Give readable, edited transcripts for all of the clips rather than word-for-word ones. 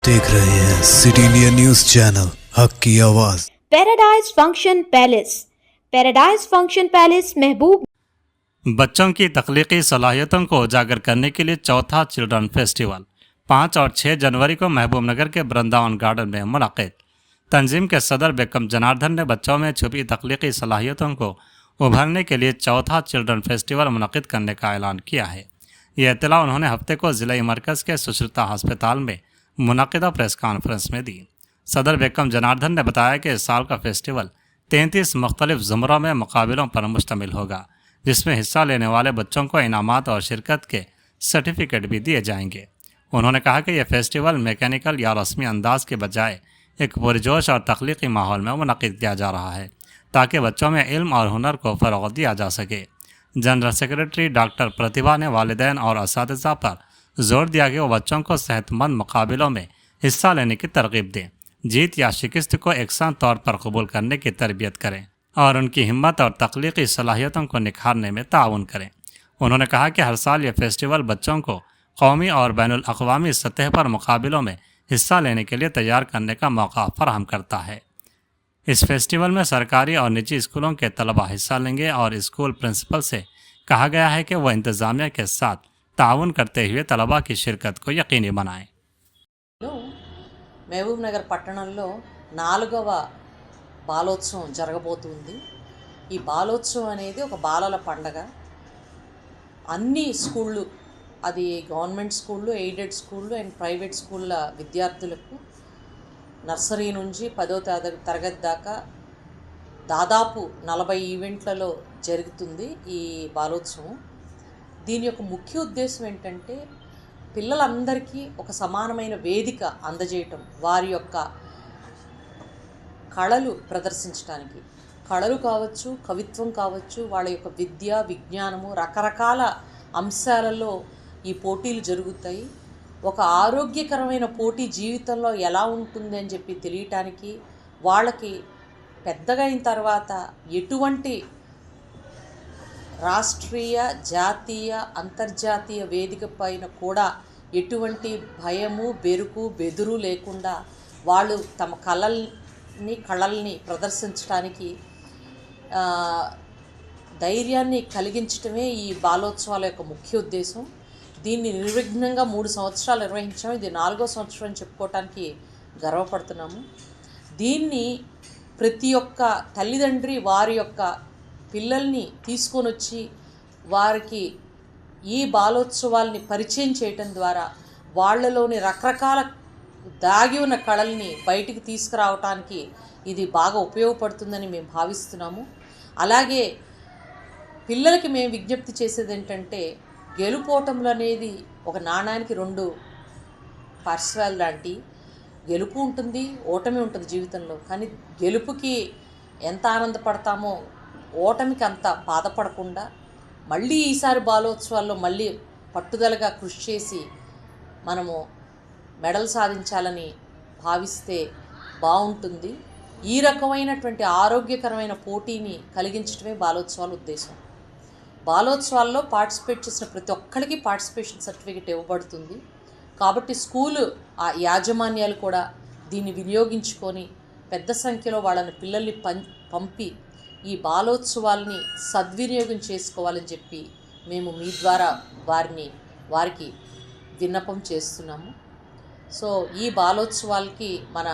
देख रहे हैं सिटी इंडिया न्यूज चैनल हक की आवाज। पैराडाइज फंक्शन पैलेस महबूब। बच्चों की तख्लीकी सलाहियतों को उजागर करने के लिए चौथा चिल्ड्रन फेस्टिवल 5 और 6 जनवरी को महबूबनगर के वृंदावन गार्डन में मुनक़िद। तंजीम के सदर बेगम जनार्दन ने बच्चों में छुपी तख्लीकी सलाहियतों को उभरने के लिए चौथा चिल्ड्रन फेस्टिवल मुनक़िद करने का ऐलान किया है। ये इत्तला उन्होंने हफ्ते को ज़िला मरकज़ के सुश्रुता अस्पताल में मुनक़िदा प्रेस कॉन्फ्रेंस में दी। सदर बेगम जनार्दन ने बताया कि इस साल का फेस्टिवल 33 मुख्तलिफ ज़ुमरों में मुकाबलों पर मुश्तमिल होगा, जिसमें हिस्सा लेने वाले बच्चों को इनामात और शिरकत के सर्टिफिकेट भी दिए जाएंगे। उन्होंने कहा कि यह फेस्टिवल मैकेनिकल या रस्मी अंदाज के बजाय एक पुरजोश और तख्लीकी माहौल में मुनक़िद किया जा रहा है, ताकि बच्चों में इल्म और हुनर को फ़रोग़ दिया जा सके। जनरल सेक्रेटरी डॉक्टर प्रतिभा ने वालिदैन और असातिज़ा पर जोर दिया कि वो बच्चों को सेहतमंद मुकाबलों में हिस्सा लेने की तरगीब दें, जीत या शिकस्त को एकसां तौर पर कबूल करने की तरबियत करें और उनकी हिम्मत और तख्लीकी सलाहियतों को निखारने में ताउन करें। उन्होंने कहा कि हर साल ये फेस्टिवल बच्चों को कौमी और बैनुल अक़वामी सतह पर मुकाबलों में हिस्सा लेने के लिए तैयार करने का मौका फराहम करता है। इस फेस्टिवल में सरकारी और निजी स्कूलों के तलबा हिस्सा लेंगे और स्कूल प्रिंसिपल से कहा गया है कि वह इंतज़ामिया के साथ ताउन करते हुए तलबा की शिरकत को यकीनी बनाएं। మహబూబ్ నగర్ పట్టణంలో 4వ బాలోత్సవం జరగబోతుంది. ఈ బాలోత్సవం అనేది ఒక బాలల పండగ. అన్ని స్కూళ్ళు, అది గవర్నమెంట్ స్కూళ్ళు, ఎయిడెడ్ స్కూళ్ళు అండ్ ప్రైవేట్ స్కూళ్ళ విద్యార్థులకు నర్సరీ నుంచి 10వ తరగతి దాకా దాదాపు 40 ఈవెంట్లలో జరుగుతుంది ఈ బాలోత్సవం. దీని యొక్క ముఖ్య ఉద్దేశం ఏంటంటే పిల్లలందరికీ ఒక సమానమైన వేదిక అందజేయటం, వారి యొక్క కళలు ప్రదర్శించడానికి, కళలు కావచ్చు, కవిత్వం కావచ్చు, వాళ్ళ యొక్క విద్య, విజ్ఞానము, రకరకాల అంశాలలో ఈ పోటీలు జరుగుతాయి. ఒక ఆరోగ్యకరమైన పోటీ జీవితంలో ఎలా ఉంటుంది అని చెప్పి తెలియటానికి, వాళ్ళకి పెద్దగా అయిన తర్వాత ఎటువంటి రాష్ట్రీయ, జాతీయ, అంతర్జాతీయ వేదిక పైన కూడా ఎటువంటి భయము, బెరుకు, బెదురు లేకుండా వాళ్ళు తమ కళల్ని ప్రదర్శించడానికి ధైర్యాన్ని కలిగించడమే ఈ బాలోత్సవాల యొక్క ముఖ్య ఉద్దేశం. దీన్ని నిర్విఘ్నంగా 3 సంవత్సరాలు నిర్వహించాము. ఇది 4వ సంవత్సరం అని చెప్పుకోవటానికి గర్వపడుతున్నాము. దీన్ని ప్రతి ఒక్క తల్లిదండ్రి వారి యొక్క పిల్లల్ని తీసుకొని వచ్చి వారికి ఈ బాలోత్సవాల్ని పరిచయం చేయటం ద్వారా వాళ్ళలోని రకరకాల దాగి ఉన్న కళల్ని బయటికి తీసుకురావటానికి ఇది బాగా ఉపయోగపడుతుందని మేము భావిస్తున్నాము. అలాగే పిల్లలకి మేము విజ్ఞప్తి చేసేది ఏంటంటే, గెలుపోటములు అనేది ఒక నాణానికి 2 పార్శ్వాలు లాంటి. గెలుపు ఉంటుంది, ఓటమి ఉంటుంది జీవితంలో. కానీ గెలుపుకి ఎంత ఆనందపడతామో ఓటమికి అంత బాధపడకుండా మళ్ళీ ఈసారి బాలోత్సవాల్లో మళ్ళీ పట్టుదలగా కృషి చేసి మనము మెడల్ సాధించాలని భావిస్తే బాగుంటుంది. ఈ రకమైనటువంటి ఆరోగ్యకరమైన పోటీని కలిగించడమే బాలోత్సవాల ఉద్దేశం. బాలోత్సవాల్లో పార్టిసిపేట్ చేసిన ప్రతి ఒక్కరికి పార్టిసిపేషన్ సర్టిఫికేట్ ఇవ్వబడుతుంది. కాబట్టి స్కూలు యాజమాన్యాలు కూడా దీన్ని వినియోగించుకొని పెద్ద సంఖ్యలో వాళ్ళని పిల్లల్ని పంపి ఈ బాలోత్సవాల్ని సద్వినియోగం చేసుకోవాలని చెప్పి మేము మీ ద్వారా వారికి విన్నపం చేస్తున్నాము. సో ఈ బాలోత్సవాలకి మన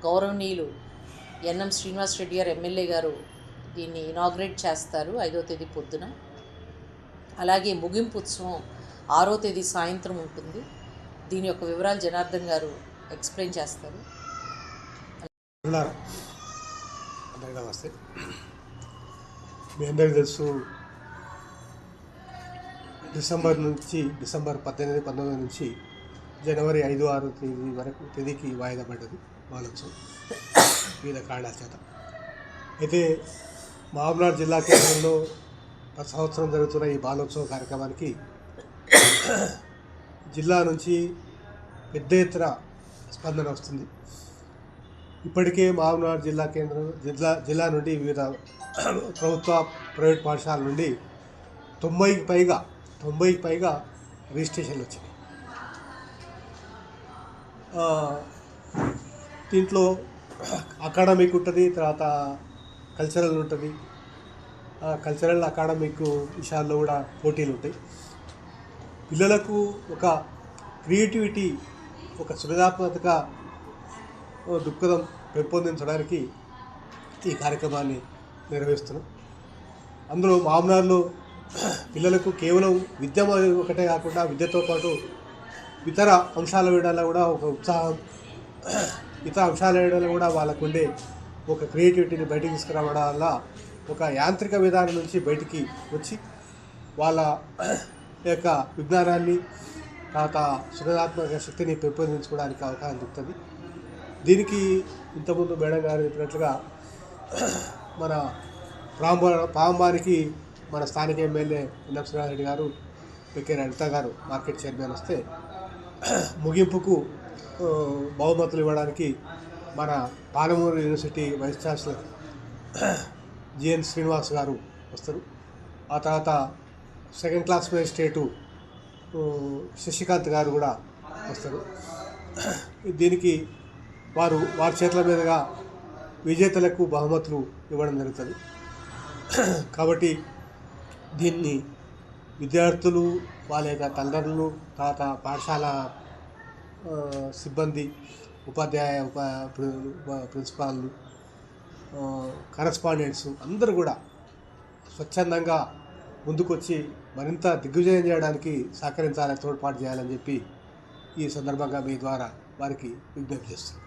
గౌరవనీయులు ఎన్ఎం శ్రీనివాస్ రెడ్డి గారు ఎమ్మెల్యే గారు దీన్ని ఇనాగ్రేట్ చేస్తారు 5వ తేదీ పొద్దున. అలాగే ముగింపు ఉత్సవం 6వ తేదీ సాయంత్రం ఉంటుంది. దీని యొక్క వివరాలు జనార్దన్ గారు ఎక్స్ప్లెయిన్ చేస్తారు. నమస్తే. మీ అందరికీ తెలుసు, డిసెంబర్ 18, 19 నుంచి జనవరి 5, 6 తేదీ వరకు తేదీకి వాయిదా పడ్డది బాలోత్సవం వివిధ కారణాల చేత. అయితే మహబూబ్నగర్ జిల్లా కేంద్రంలో ప్రతి సంవత్సరం జరుగుతున్న ఈ బాలోత్సవ కార్యక్రమానికి జిల్లా నుంచి పెద్ద ఎత్తున స్పందన వస్తుంది. ఇప్పటికే మహబూబ్నగర్ జిల్లా కేంద్రం జిల్లా నుండి వివిధ ప్రభుత్వ, ప్రైవేట్ పాఠశాల నుండి 90కి పైగా రిజిస్ట్రేషన్లు వచ్చినాయి. దీంట్లో అకాడమిక్ ఉంటుంది, తర్వాత కల్చరల్ ఉంటుంది. కల్చరల్ అకాడమిక్ విషయాల్లో కూడా పోటీలు ఉంటాయి. పిల్లలకు ఒక క్రియేటివిటీ, ఒక సృజనాత్మక దృక్పథం పెంపొందించడానికి ఈ కార్యక్రమాన్ని నిర్వహిస్తున్నాం. అందులో మామనార్లో పిల్లలకు కేవలం విద్య ఒకటే కాకుండా విద్యతో పాటు ఇతర అంశాల వేయడంలో కూడా ఒక ఉత్సాహం, ఇతర అంశాల వేయడంలో కూడా వాళ్ళకు ఉండే ఒక క్రియేటివిటీని బయటికి తీసుకురావడం వల్ల ఒక యాంత్రిక విధానం నుంచి బయటికి వచ్చి వాళ్ళ యొక్క విజ్ఞానాన్ని, తర్వాత సృజనాత్మక శక్తిని పెంపొందించుకోవడానికి అవకాశం దొరుకుతుంది. దీనికి ఇంతకుముందు మేడం గారు చెప్పినట్లుగా మన ప్రారంభానికి మన స్థానిక ఎమ్మెల్యే ఎన్ఎం శ్రీనివాసరెడ్డి గారు, పికే లలిత గారు మార్కెట్ చైర్మన్ వస్తే, ముగింపుకు బహుమతులు ఇవ్వడానికి మన Palamuru university vice chancellor GN Srinivas గారు వస్తారు. ఆ తర్వాత సెకండ్ క్లాస్ మేజిస్ట్రేటు శశికాంత్ గారు కూడా వస్తారు. దీనికి వారి చేతుల మీదుగా విజేతలకు బహుమతులు ఇవ్వడం జరుగుతుంది. కాబట్టి దీన్ని విద్యార్థులు, వాళ్ళ యొక్క తల్లిదండ్రులు, తర్వాత పాఠశాల సిబ్బంది, ఉపాధ్యాయ ప్రిన్సిపాల్లు, కరస్పాండెంట్స్ అందరూ కూడా స్వచ్ఛందంగా ముందుకొచ్చి మరింత దిగ్విజయం చేయడానికి సహకరించాలని, తోడ్పాటు చేయాలని చెప్పి ఈ సందర్భంగా మీ ద్వారా వారికి విజ్ఞప్తి చేస్తున్నాను.